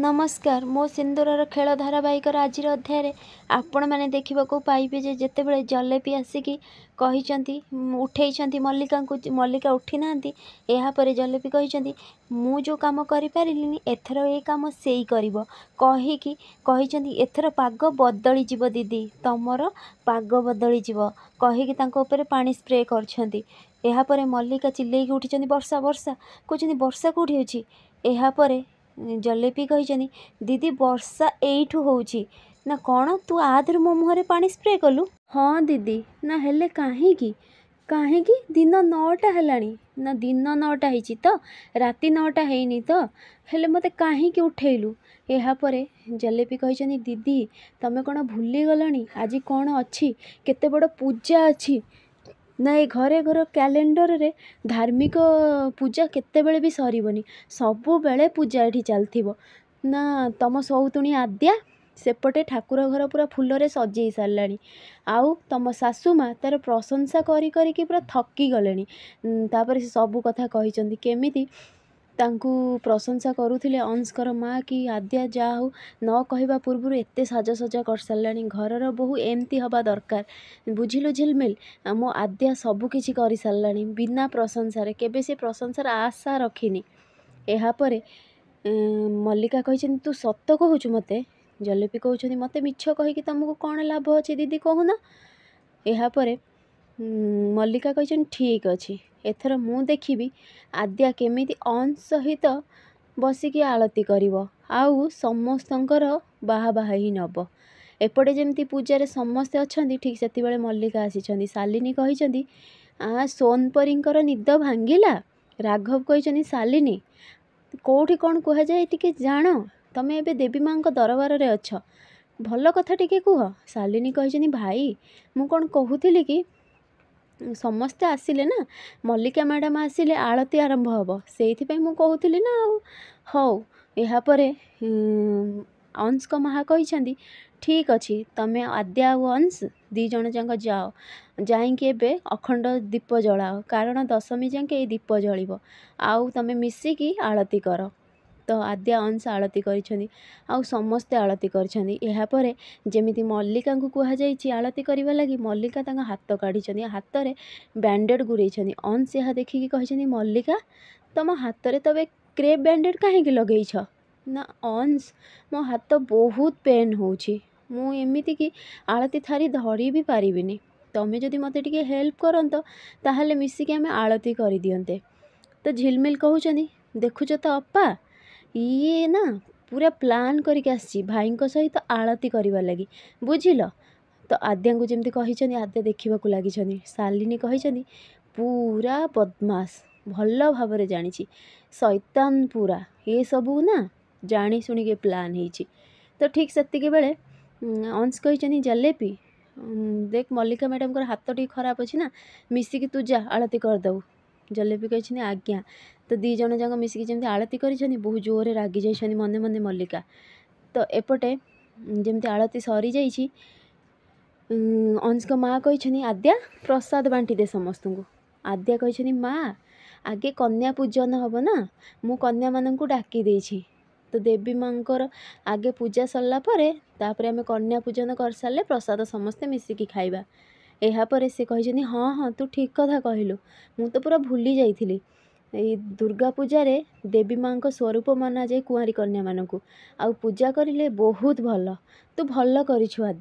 नमस्कार मो सिंदूरर खेल धारावाहिकर आज अध्याय आपण मैंने देखा पाइबे जे जेतेबेले जलेबी आसिकी कही उठे मल्लिका को मल्लिका उठी ना यापर जलेबी कही मु जो कम करें एथर ये कम से कहीकि एथर पाग बदली जीव दीदी तमर पाग बदली जीव कहीकि पानी स्प्रे कर मल्लिका चिल्ले उठी वर्षा वर्षा कहते वर्षा कौटी अच्छी यापर जलेबी कही दीदी वर्षा एठू होची ना कौन तू आधर मो मुहर पानी स्प्रे कलु। हाँ दीदी ना हेले कहीं दिन 9टा हेलानी ना दिन 9टा होती तो राति 9टा हैनी तो हेले मते कहीं उठेलु। यापर जलेबी कही दीदी तमें कौन भूली गलनी आज कौन अच्छी केते बड़ पूजा अच्छी ना ये घरे घर कैलेंडर रे धार्मिक पूजा केतेबेले भी सरबनी सबु बेले पूजा ये चलती ना तम सौतुणी आद्या सेपटे ठाकुर घर पूरा फूल सजे सारा आउ तम सासू माँ तार प्रशंसा करी पूरा थकी गले तापर से सबू कथा कही केमिति तांकू प्रशंसा करुले अंशकर माँ कि आद्या जा हो न कहवा पूर्व एत साजसजा कर सारा घरर बोहू एमती हवा दरकार बुझिलु झिलमिल मो आद्या सबुकिछि कर सारा बिना प्रशंसार केबे से प्रशंसार आशा रखिनी। यापर मल्लिका कही तू सत कहूँ मते जलेबी कहते मते मिछ कहीकि तुमको कौन लाभ अच्छे दीदी कहून। यापर मल्लिका कही ठीक अच्छे एथर मु देखी आद्या केमिति अंश सहित बसिकी आलती करिवो आउ समस्तंकर बाहा बाहा ही नब एपटे जमती पूजारे समस्ते अच्छा ठीक से मल्लिका आसी शालिनी कही सोनपरींकर निद भांगिला राघव कही शालिनी कौटी कौन कह जाए टिके जान तमें एबे देवी माँ दरबार रे अछ भल कथा टिके कह। शालिनी कही भाई मु कौन कहूली कि समस्ते आसिले ना मल्लिका मैडम आसिले आलती आरंभ हम से मु कहूली ना हौ। यापर अंश को माँ कही ठीक अच्छी तमें आद्या और अंश दी जन जाक जाओ जाइंकी एबे अखंड दीप जलाओ कारण दशमी जाके ये दीप जलिब आउ तमें मिसिकी आलती कर तो आद्या अंश आलती करिसेंती आउ समस्ते आलती करिसेंती। यापर जेमिति मल्लिका को कह जाइछि आलती करिवा लागि मल्लिका तांका हाथ काढ़ी हाथ रे बैंडेड गुरैछंती अंश यह देखिकी कहिसेंती मल्लिका तम हाथ रे तबे क्रेप बैंडेड काहेकि लगेइछ ना अंश मो हाथ बहुत पेन होउछि मु एमिति कि आलती थारी धरी भी पारिबिनी तमें जदि मते टिके हेल्प करंत ताहले मिसिकी आमे आलती करि दियंते। तो झिलमिल कहउछंती देखुछ तो अप्पा ये ना पूरा प्लान करके आसी भाई सहित आलती करवा लगी बुझिल। तो आद्या को जमी कही आद्या देखा लगी शालिनी कही पूरा बदमाश भल भाव जानी शैतान पूरा ये सबू ना जानी शुणी प्लान होती। तो ठीक से बेले अंश कही जलेबी देख मल्लिका मैडम को हाथ टी खराब अच्छी ना मिसिकी तू जा आलती करदे जलेबी कही आज्ञा। तो दी जन जाक मिसिकी जमी आलती कर बहुत जोरे रागी जाइछन्ति मने मने मल्लिका। तो एपटे जमी आलती सरी जाइछि अंश को माँ कही आद्या प्रसाद बांटी दे समस्त को। आद्या कही माँ आगे कन्या पूजन हम ना मु कन्या मान को डाकी देछि तो देवी माँकर आगे पूजा सरला तापर आमे कन्या पूजन कर सारे प्रसाद समस्ते मिसिकी खाइबा। यापर से कही हाँ हाँ तू ठीक कथा कहलु मु तो पूरा भूली जाइथिली ये दुर्गा पूजा रे देवी माँ को स्वरूप माना जाए कुआरी कन्या मानू आ पूजा करिले बहुत भल तू भल करिछु।